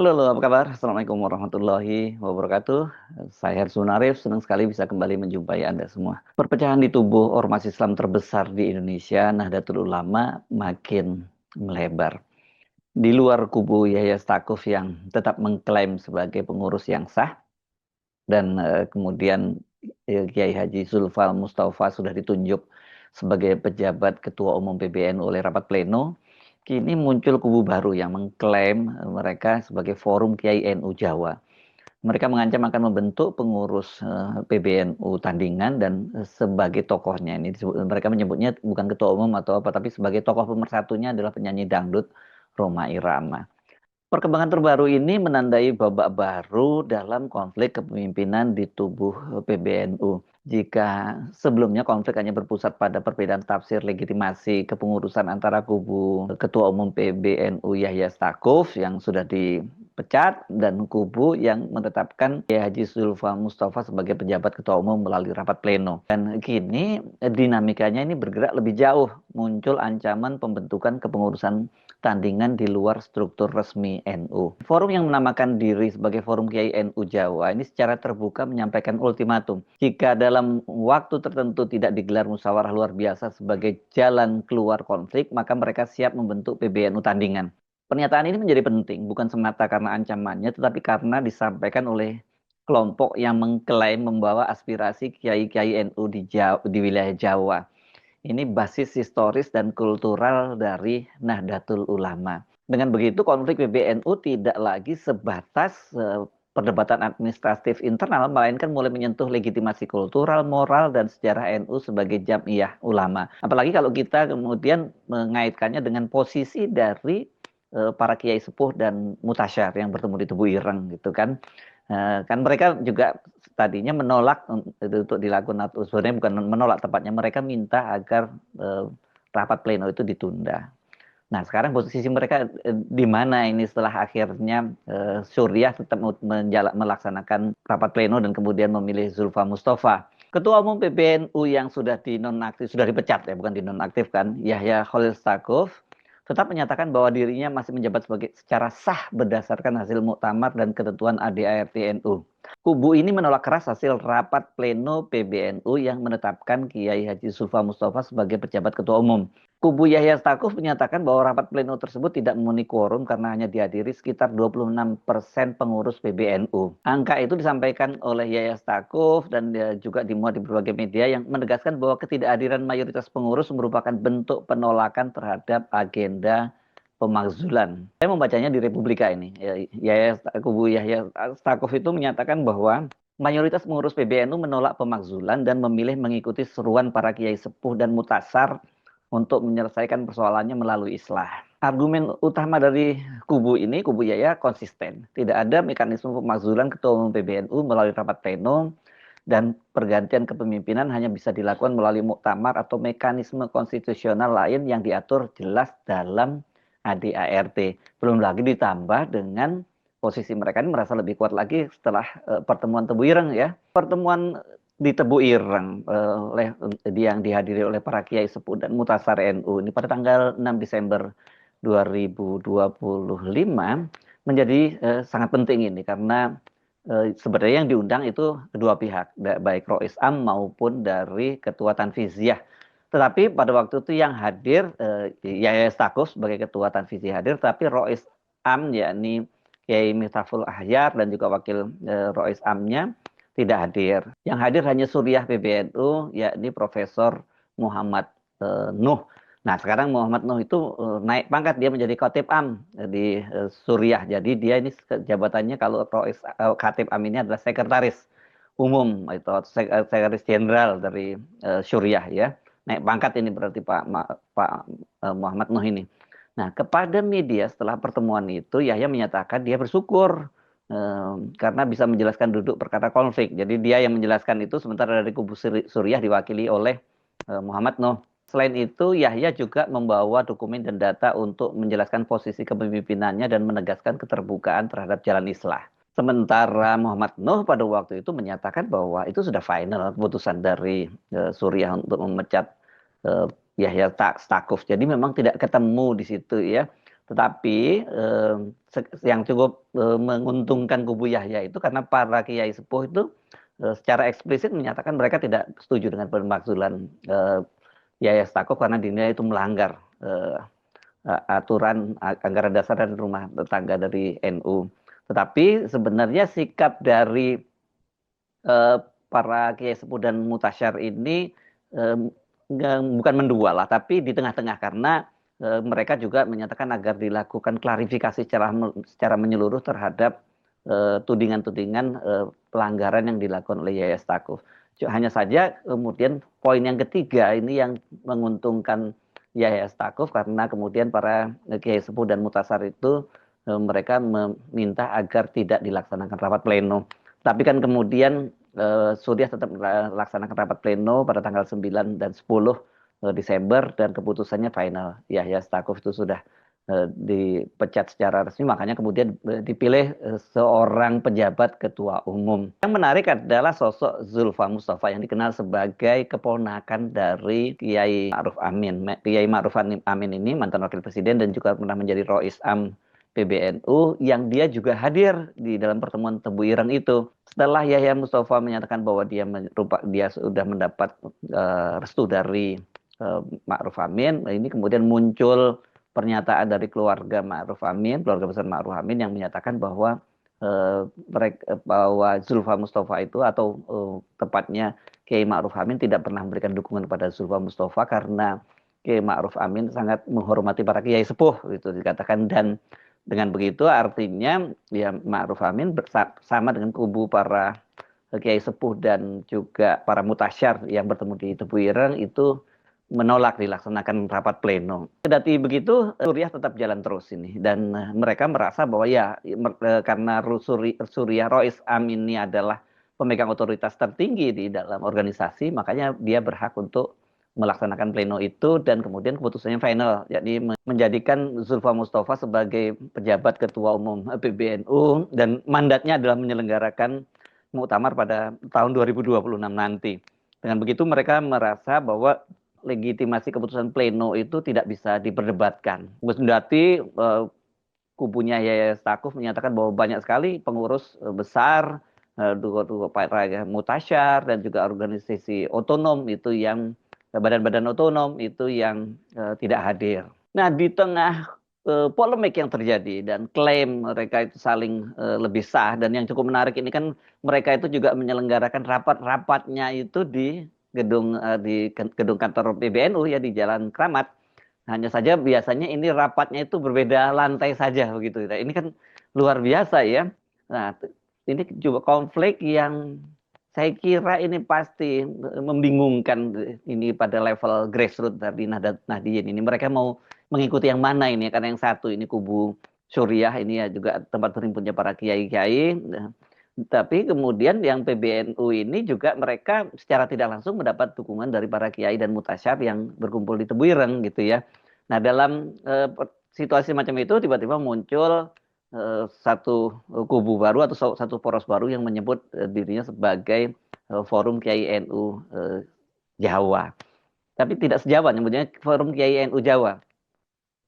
Halo, halo, apa kabar? Assalamualaikum warahmatullahi wabarakatuh. Saya Harsun Arif, senang sekali bisa kembali menjumpai Anda semua. Perpecahan di tubuh ormas Islam terbesar di Indonesia, Nahdlatul Ulama, makin melebar. Di luar kubu Yahya Stakuf yang tetap mengklaim sebagai pengurus yang sah, dan kemudian Kiai Haji Zulfal Mustafa sudah ditunjuk sebagai pejabat Ketua Umum PBNU oleh rapat pleno. Kini muncul kubu baru yang mengklaim mereka sebagai Forum Kiai NU Jawa. Mereka mengancam akan membentuk pengurus PBNU tandingan dan sebagai tokohnya ini mereka menyebutnya bukan ketua umum atau apa, tapi sebagai tokoh pemersatunya adalah penyanyi dangdut Rhoma Irama. Perkembangan terbaru ini menandai babak baru dalam konflik kepemimpinan di tubuh PBNU. Jika sebelumnya konflik hanya berpusat pada perbedaan tafsir legitimasi kepengurusan antara kubu Ketua Umum PBNU Yahya Stakuf yang sudah dipecat dan kubu yang menetapkan Kiai Haji Zulfa Mustafa sebagai pejabat Ketua Umum melalui rapat pleno. Dan kini dinamikanya ini bergerak lebih jauh, muncul ancaman pembentukan kepengurusan tandingan di luar struktur resmi NU. Forum yang menamakan diri sebagai Forum Kiai NU Jawa ini secara terbuka menyampaikan ultimatum. Jika dalam waktu tertentu tidak digelar musyawarah luar biasa sebagai jalan keluar konflik, maka mereka siap membentuk PBNU tandingan. Pernyataan ini menjadi penting, bukan semata karena ancamannya, tetapi karena disampaikan oleh kelompok yang mengklaim membawa aspirasi Kiai-Kiai NU di wilayah Jawa. Ini basis historis dan kultural dari Nahdlatul Ulama. Dengan begitu konflik PBNU tidak lagi sebatas perdebatan administratif internal, melainkan mulai menyentuh legitimasi kultural, moral, dan sejarah NU sebagai jamiyah ulama. Apalagi kalau kita kemudian mengaitkannya dengan posisi dari para kiai sepuh dan mutasyar yang bertemu di Tebu Ireng gitu kan. Kan mereka juga tadinya menolak untuk dilakukan, atau sebenarnya bukan menolak, tepatnya mereka minta agar rapat pleno itu ditunda. Nah, sekarang posisi mereka di mana ini setelah akhirnya Suriah tetap melaksanakan rapat pleno dan kemudian memilih Zulfa Mustafa. Ketua Umum PBNU yang sudah dinonaktif, sudah dipecat ya, bukan dinonaktifkan, Yahya Khalil Stakuf, tetap menyatakan bahwa dirinya masih menjabat sebagai secara sah berdasarkan hasil muktamar dan ketentuan ADART NU. Kubu ini menolak keras hasil rapat pleno PBNU yang menetapkan Kiai Haji Zulfa Mustafa sebagai pejabat ketua umum. Kubu Yahya Stakuf menyatakan bahwa rapat pleno tersebut tidak memenuhi quorum karena hanya dihadiri sekitar 26% pengurus PBNU. Angka itu disampaikan oleh Yahya Stakuf dan juga dimuat di berbagai media yang menegaskan bahwa ketidakhadiran mayoritas pengurus merupakan bentuk penolakan terhadap agenda pemakzulan. Saya membacanya di Republika ini. Kubu Yahya Stakuf itu menyatakan bahwa mayoritas pengurus PBNU menolak pemakzulan dan memilih mengikuti seruan para kiai sepuh dan mutasar untuk menyelesaikan persoalannya melalui islah. Argumen utama dari kubu ini, kubu Yahya, konsisten. Tidak ada mekanisme pemakzulan Ketua Umum PBNU melalui rapat pleno, dan pergantian kepemimpinan hanya bisa dilakukan melalui muktamar atau mekanisme konstitusional lain yang diatur jelas dalam ADART. Belum lagi ditambah dengan posisi mereka ini merasa lebih kuat lagi setelah pertemuan Tebu Ireng ya. Pertemuan di Tebu Ireng yang dihadiri oleh para kiai sepuh dan mutasar NU ini pada tanggal 6 Desember 2025 menjadi sangat penting ini karena sebenarnya yang diundang itu kedua pihak, baik Rois Am maupun dari Ketua Tanfiziah. Tetapi pada waktu itu yang hadir Yahya Stakuf sebagai Ketua Tanfiziah hadir, tapi Rois Am yakni Kiai Miftahul Ahyar dan juga wakil Rois Amnya tidak hadir. Yang hadir hanya Suriah PBNU, yakni Profesor Muhammad Nuh. Nah, sekarang Muhammad Nuh itu naik pangkat, dia menjadi Khatib Am di Suriah. Jadi dia ini jabatannya kalau Khatib Am ini adalah sekretaris umum atau sekretaris jenderal dari Suriah ya. Naik pangkat ini berarti Pak Muhammad Nuh ini. Nah, kepada media setelah pertemuan itu Yahya menyatakan dia bersyukur karena bisa menjelaskan duduk perkara konflik. Jadi dia yang menjelaskan itu, sementara dari kubu Suriah diwakili oleh Muhammad Nuh. Selain itu, Yahya juga membawa dokumen dan data untuk menjelaskan posisi kepemimpinannya dan menegaskan keterbukaan terhadap jalan islah. Sementara Muhammad Nuh pada waktu itu menyatakan bahwa itu sudah final keputusan dari Suriah untuk memecat Yahya Stakuf. Jadi memang tidak ketemu di situ ya Tetapi yang cukup menguntungkan kubu Yahya itu karena para kiai sepuh itu secara eksplisit menyatakan mereka tidak setuju dengan pemakzulan Yahya Stakuf karena dinilai itu melanggar aturan anggaran dasar dan rumah tangga dari NU. Tetapi sebenarnya sikap dari eh, para kiai sepuh dan mutasyar ini eh, bukan mendua lah, tapi di tengah-tengah karena mereka juga menyatakan agar dilakukan klarifikasi secara menyeluruh terhadap tudingan-tudingan pelanggaran yang dilakukan oleh Yahya Stakuf. Hanya saja kemudian poin yang ketiga ini yang menguntungkan Yahya Stakuf karena kemudian para kiai sepuh dan mutasar itu mereka meminta agar tidak dilaksanakan rapat pleno. Tapi kan kemudian Suriah tetap melaksanakan rapat pleno pada tanggal 9 dan 10 Desember dan keputusannya final. Yahya Stakuf itu sudah dipecat secara resmi, makanya kemudian dipilih seorang pejabat ketua umum. Yang menarik adalah sosok Zulfa Mustafa yang dikenal sebagai keponakan dari Kiai Ma'ruf Amin. Kiai Ma'ruf Amin ini mantan wakil presiden dan juga pernah menjadi Rois Am PBNU yang dia juga hadir di dalam pertemuan Tebu Ireng itu. Setelah Yahya Mustafa menyatakan bahwa dia sudah mendapat restu dari Ma'ruf Amin, ini kemudian muncul pernyataan dari keluarga Ma'ruf Amin, keluarga besar Ma'ruf Amin yang menyatakan bahwa bahwa Zulfa Mustafa itu atau tepatnya Kiai Ma'ruf Amin tidak pernah memberikan dukungan kepada Zulfa Mustafa karena Kiai Ma'ruf Amin sangat menghormati para kiai sepuh itu dikatakan, dan dengan begitu artinya ya Ma'ruf Amin bersama dengan kubu para kiai sepuh dan juga para mutasyar yang bertemu di Tebu Ireng itu menolak dilaksanakan rapat pleno. Kendati begitu, Suriah tetap jalan terus ini dan mereka merasa bahwa ya karena Suriah Rois Am ini adalah pemegang otoritas tertinggi di dalam organisasi, makanya dia berhak untuk melaksanakan pleno itu dan kemudian keputusannya final, yakni menjadikan Zulfa Mustafa sebagai pejabat ketua umum PBNU dan mandatnya adalah menyelenggarakan muktamar pada tahun 2026 nanti. Dengan begitu mereka merasa bahwa legitimasi keputusan pleno itu tidak bisa diperdebatkan. Kendati kubunya Yahya Stakuf menyatakan bahwa banyak sekali pengurus besar, para mutasyar dan juga organisasi otonom itu yang badan-badan otonom itu yang tidak hadir. Nah, di tengah polemik yang terjadi dan klaim mereka itu saling lebih sah, dan yang cukup menarik ini kan mereka itu juga menyelenggarakan rapat-rapatnya itu di gedung kantor PBNU ya di Jalan Kramat. Hanya saja biasanya ini rapatnya itu berbeda lantai saja begitu. Nah, ini kan luar biasa ya. Nah, ini juga konflik yang saya kira ini pasti membingungkan ini pada level grassroots dari Nahdliyin ini. Mereka mau mengikuti yang mana ini? Karena yang satu ini kubu Suriah ini ya juga tempat berhimpunnya para kiai-kiai. Tapi kemudian yang PBNU ini juga mereka secara tidak langsung mendapat dukungan dari para kiai dan mutasyar yang berkumpul di Tebu Ireng gitu ya. Nah, dalam situasi macam itu tiba-tiba muncul satu kubu baru atau satu poros baru yang menyebut dirinya sebagai Forum Kiai NU Jawa. Tapi tidak sejawa, nyebutnya Forum Kiai NU Jawa.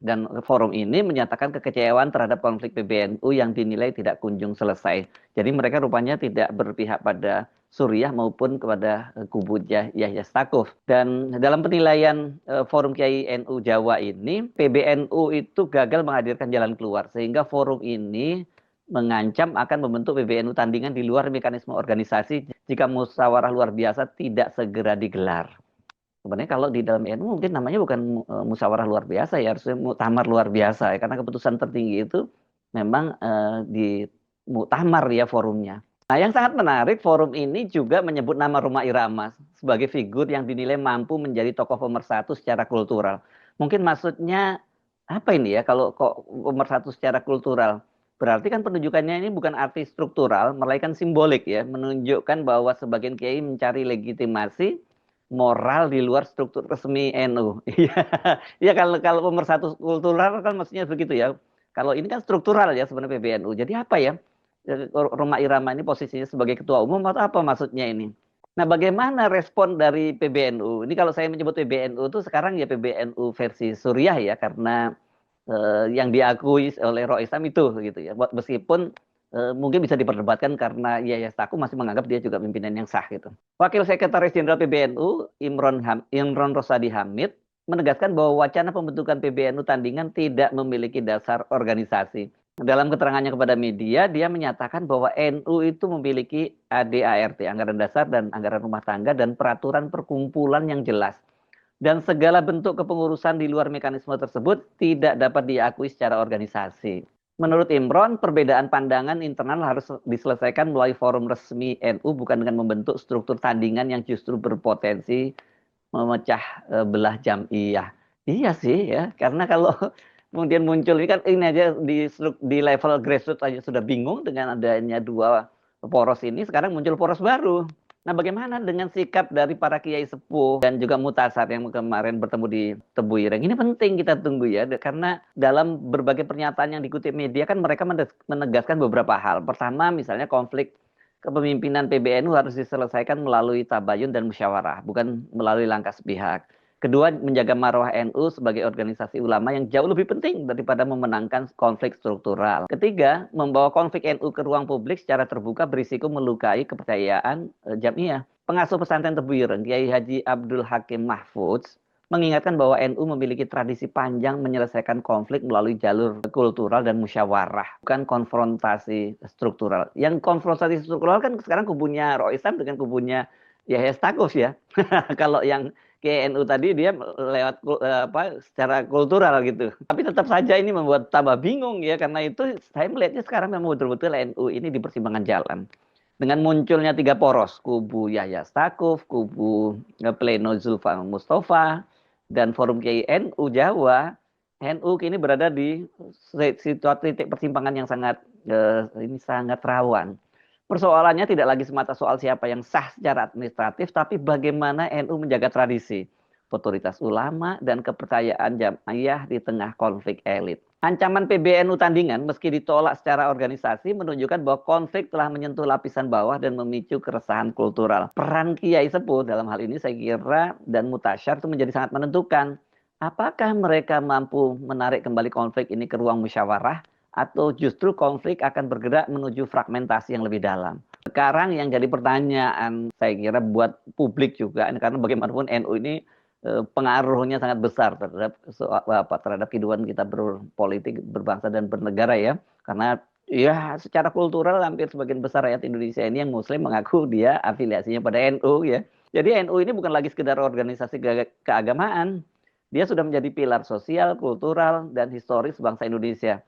Dan forum ini menyatakan kekecewaan terhadap konflik PBNU yang dinilai tidak kunjung selesai. Jadi mereka rupanya tidak berpihak pada Suriah maupun kepada kubu Yahya Stakuf. Dan dalam penilaian Forum Kiai NU Jawa ini, PBNU itu gagal menghadirkan jalan keluar. Sehingga forum ini mengancam akan membentuk PBNU tandingan di luar mekanisme organisasi jika musyawarah luar biasa tidak segera digelar. Sebenarnya kalau di dalam NU mungkin namanya bukan musyawarah luar biasa ya, harusnya muktamar luar biasa ya, karena keputusan tertinggi itu memang di muktamar ya forumnya. Nah, yang sangat menarik, forum ini juga menyebut nama Rhoma Irama sebagai figur yang dinilai mampu menjadi tokoh pemersatu secara kultural. Mungkin maksudnya apa ini ya kalau kok pemersatu secara kultural? Berarti kan penunjukannya ini bukan arti struktural, melainkan simbolik ya, menunjukkan bahwa sebagian kiai mencari legitimasi moral di luar struktur resmi NU. Iya, ya kalau pemersatu kultural kan maksudnya begitu ya. Kalau ini kan struktural ya sebenarnya PBNU. Jadi apa ya? Rhoma Irama ini posisinya sebagai ketua umum atau apa maksudnya ini? Nah, bagaimana respon dari PBNU? Ini kalau saya menyebut PBNU itu sekarang ya PBNU versi Suriah ya, karena yang diakui oleh Rois Islam itu gitu ya. Meskipun mungkin bisa diperdebatkan karena Yahya Stakuf masih menganggap dia juga pimpinan yang sah gitu. Wakil Sekretaris Jenderal PBNU Imron Rosadi Hamid menegaskan bahwa wacana pembentukan PBNU tandingan tidak memiliki dasar organisasi. Dalam keterangannya kepada media, dia menyatakan bahwa NU itu memiliki ADART, Anggaran Dasar dan Anggaran Rumah Tangga, dan peraturan perkumpulan yang jelas. Dan segala bentuk kepengurusan di luar mekanisme tersebut tidak dapat diakui secara organisasi. Menurut Imron, perbedaan pandangan internal harus diselesaikan melalui forum resmi NU, bukan dengan membentuk struktur tandingan yang justru berpotensi memecah belah jam'iyah. Iya sih ya, karena kalau kemudian muncul ini kan ini aja di level grassroots aja sudah bingung dengan adanya dua poros ini, sekarang muncul poros baru. Nah, bagaimana dengan sikap dari para kiai sepuh dan juga mutasar yang kemarin bertemu di Tebu Ireng? Ini penting kita tunggu ya, karena dalam berbagai pernyataan yang dikutip media kan mereka menegaskan beberapa hal. Pertama, misalnya konflik kepemimpinan PBNU harus diselesaikan melalui tabayun dan musyawarah, bukan melalui langkah sepihak. Kedua, menjaga marwah NU sebagai organisasi ulama yang jauh lebih penting daripada memenangkan konflik struktural. Ketiga, membawa konflik NU ke ruang publik secara terbuka berisiko melukai kepercayaan Jamiah. Pengasuh pesantren Tebu Ireng, Kiai Haji Abdul Hakim Mahfudz, mengingatkan bahwa NU memiliki tradisi panjang menyelesaikan konflik melalui jalur kultural dan musyawarah, bukan konfrontasi struktural. Yang konfrontasi struktural kan sekarang kubunya Rois Islam dengan kubunya Yahya Stakuf ya. Kalau yang KNU tadi dia lewat secara kultural gitu. Tapi tetap saja ini membuat tambah bingung ya, karena itu saya melihatnya sekarang memang betul-betul NU ini di persimpangan jalan. Dengan munculnya tiga poros, kubu Yahya Stakuf, kubu Pleno Zulfa Mustafa, dan Forum Kiai NU Jawa, NU kini berada di situasi titik persimpangan yang sangat rawan. Persoalannya tidak lagi semata soal siapa yang sah secara administratif, tapi bagaimana NU menjaga tradisi, otoritas ulama, dan kepercayaan jamaah di tengah konflik elit. Ancaman PBNU tandingan meski ditolak secara organisasi menunjukkan bahwa konflik telah menyentuh lapisan bawah dan memicu keresahan kultural. Peran Kiai Sepuh dalam hal ini saya kira dan Mutasyar itu menjadi sangat menentukan. Apakah mereka mampu menarik kembali konflik ini ke ruang musyawarah, atau justru konflik akan bergerak menuju fragmentasi yang lebih dalam. Sekarang yang jadi pertanyaan saya kira buat publik juga, karena bagaimanapun NU ini pengaruhnya sangat besar terhadap kehidupan kita berpolitik, berbangsa dan bernegara ya. Karena ya secara kultural hampir sebagian besar rakyat Indonesia ini yang muslim mengaku dia afiliasinya pada NU ya. Jadi NU ini bukan lagi sekedar organisasi keagamaan. Dia sudah menjadi pilar sosial, kultural, dan historis bangsa Indonesia.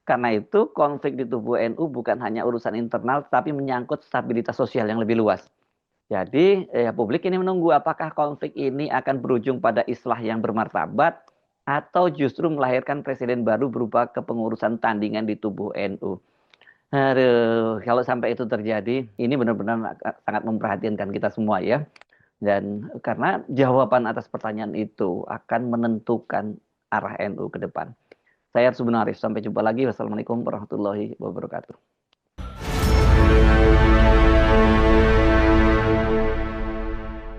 Karena itu konflik di tubuh NU bukan hanya urusan internal, tapi menyangkut stabilitas sosial yang lebih luas. Jadi publik ini menunggu apakah konflik ini akan berujung pada islah yang bermartabat, atau justru melahirkan presiden baru berupa kepengurusan tandingan di tubuh NU. Aduh, kalau sampai itu terjadi, ini benar-benar sangat memperhatikan kita semua ya. Dan karena jawaban atas pertanyaan itu akan menentukan arah NU ke depan. Saya Arif, sampai jumpa lagi. Wassalamualaikum warahmatullahi wabarakatuh.